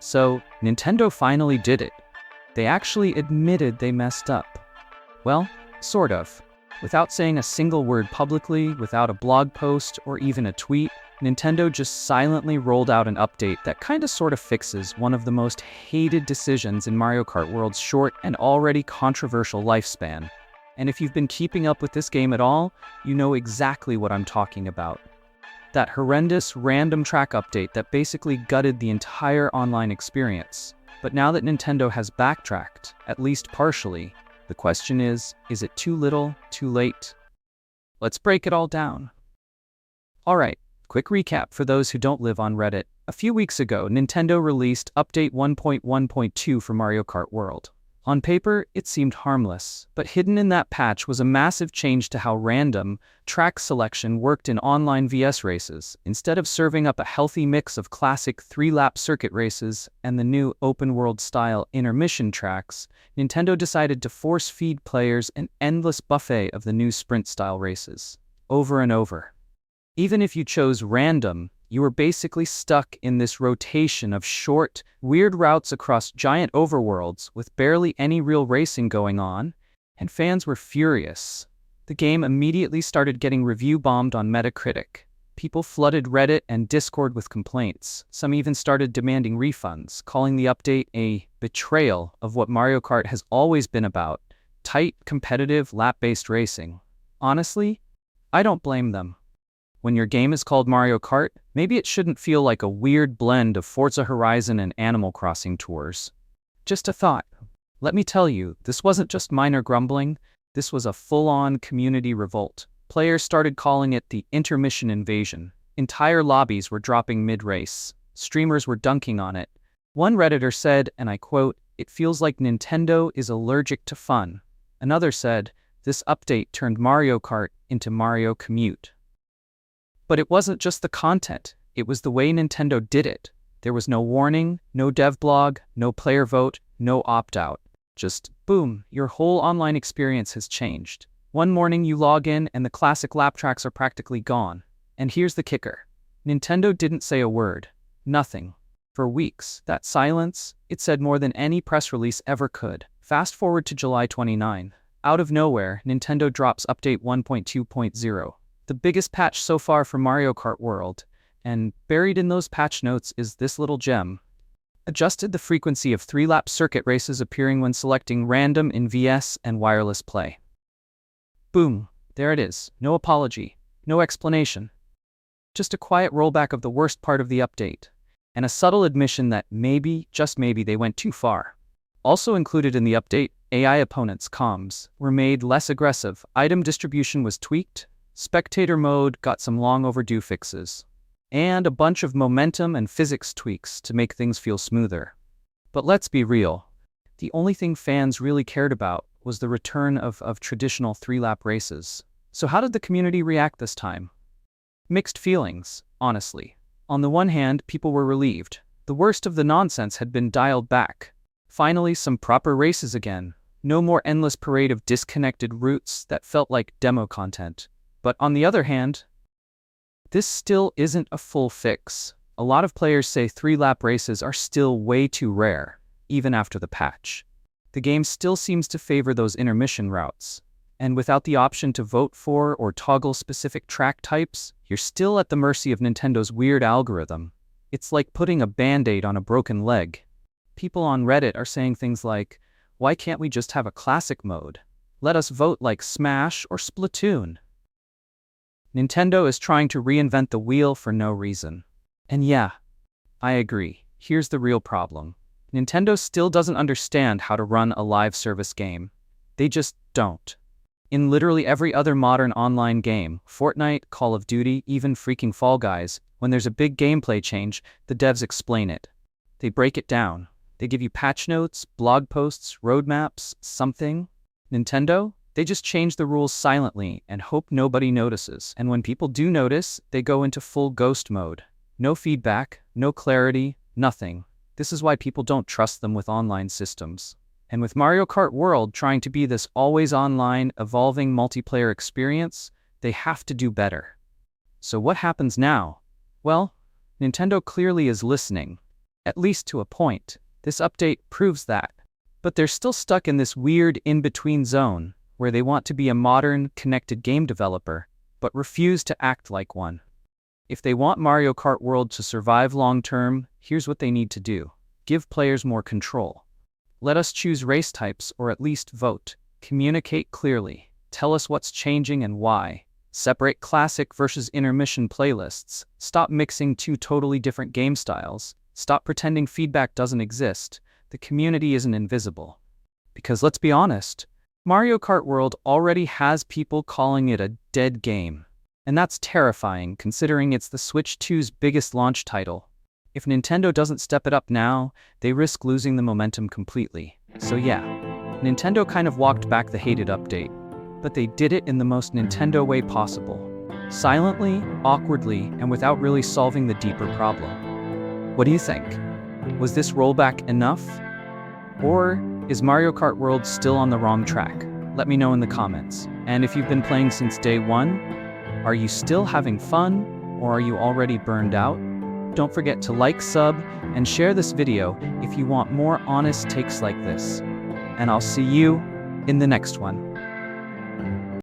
So, Nintendo finally did it. They actually admitted they messed up. Well, sort of. Without saying a single word publicly, without a blog post, or even a tweet, Nintendo just silently rolled out an update that kinda sorta fixes one of the most hated decisions in Mario Kart World's short and already controversial lifespan. And if you've been keeping up with this game at all, you know exactly what I'm talking about. That horrendous random track update that basically gutted the entire online experience. But now that Nintendo has backtracked, at least partially, the question is it too little, too late? Let's break it all down. Alright, quick recap for those who don't live on Reddit. A few weeks ago, Nintendo released Update 1.1.2 for Mario Kart World. On paper, it seemed harmless, but hidden in that patch was a massive change to how random track selection worked in online VS races. Instead of serving up a healthy mix of classic 3-lap circuit races and the new open-world-style intermission tracks, Nintendo decided to force-feed players an endless buffet of the new sprint-style races, over and over. Even if you chose random, you were basically stuck in this rotation of short, weird routes across giant overworlds with barely any real racing going on, and fans were furious. The game immediately started getting review bombed on Metacritic. People flooded Reddit and Discord with complaints. Some even started demanding refunds, calling the update a betrayal of what Mario Kart has always been about: tight, competitive, lap-based racing. Honestly, I don't blame them. When your game is called Mario Kart, maybe it shouldn't feel like a weird blend of Forza Horizon and Animal Crossing tours. Just a thought. Let me tell you, this wasn't just minor grumbling, this was a full-on community revolt. Players started calling it the intermission invasion. Entire lobbies were dropping mid-race. Streamers were dunking on it. One Redditor said, and I quote, "It feels like Nintendo is allergic to fun." Another said, "This update turned Mario Kart into Mario Commute." But it wasn't just the content, it was the way Nintendo did it. There was no warning, no dev blog, no player vote, no opt-out. Just, boom, your whole online experience has changed. One morning you log in and the classic lap tracks are practically gone. And here's the kicker. Nintendo didn't say a word. Nothing. For weeks, that silence, it said more than any press release ever could. Fast forward to July 29. Out of nowhere, Nintendo drops Update 1.2.0. The biggest patch so far for Mario Kart World, and buried in those patch notes is this little gem. Adjusted the frequency of 3-lap circuit races appearing when selecting random in VS and wireless play. Boom, there it is. No apology, no explanation. Just a quiet rollback of the worst part of the update, and a subtle admission that maybe, just maybe, they went too far. Also included in the update, AI opponents' comms were made less aggressive, item distribution was tweaked, spectator mode got some long overdue fixes, and a bunch of momentum and physics tweaks to make things feel smoother. But let's be real, the only thing fans really cared about was the return of traditional 3-lap races. So how did the community react this time? Mixed feelings, honestly. On the one hand, people were relieved. The worst of the nonsense had been dialed back. Finally, some proper races again. No more endless parade of disconnected routes that felt like demo content. But on the other hand, this still isn't a full fix. A lot of players say 3-lap races are still way too rare, even after the patch. The game still seems to favor those intermission routes. And without the option to vote for or toggle specific track types, you're still at the mercy of Nintendo's weird algorithm. It's like putting a band-aid on a broken leg. People on Reddit are saying things like, "Why can't we just have a classic mode? Let us vote like Smash or Splatoon." Nintendo is trying to reinvent the wheel for no reason. And yeah, I agree. Here's the real problem. Nintendo still doesn't understand how to run a live service game. They just don't. In literally every other modern online game, Fortnite, Call of Duty, even freaking Fall Guys, when there's a big gameplay change, the devs explain it. They break it down. They give you patch notes, blog posts, roadmaps, something. Nintendo? They just change the rules silently and hope nobody notices. And when people do notice, they go into full ghost mode. No feedback, no clarity, nothing. This is why people don't trust them with online systems. And with Mario Kart World trying to be this always online, evolving multiplayer experience, they have to do better. So what happens now? Well, Nintendo clearly is listening. At least to a point. This update proves that. But they're still stuck in this weird in-between zone, where they want to be a modern, connected game developer, but refuse to act like one. If they want Mario Kart World to survive long-term, here's what they need to do. Give players more control. Let us choose race types or at least vote. Communicate clearly. Tell us what's changing and why. Separate classic versus intermission playlists. Stop mixing two totally different game styles. Stop pretending feedback doesn't exist. The community isn't invisible. Because let's be honest, Mario Kart World already has people calling it a dead game. And that's terrifying, considering it's the Switch 2's biggest launch title. If Nintendo doesn't step it up now, they risk losing the momentum completely. So yeah, Nintendo kind of walked back the hated update, but they did it in the most Nintendo way possible. Silently, awkwardly, and without really solving the deeper problem. What do you think? Was this rollback enough? Or is Mario Kart World still on the wrong track? Let me know in the comments. And if you've been playing since day one, are you still having fun, or are you already burned out? Don't forget to like, sub, and share this video if you want more honest takes like this. And I'll see you in the next one.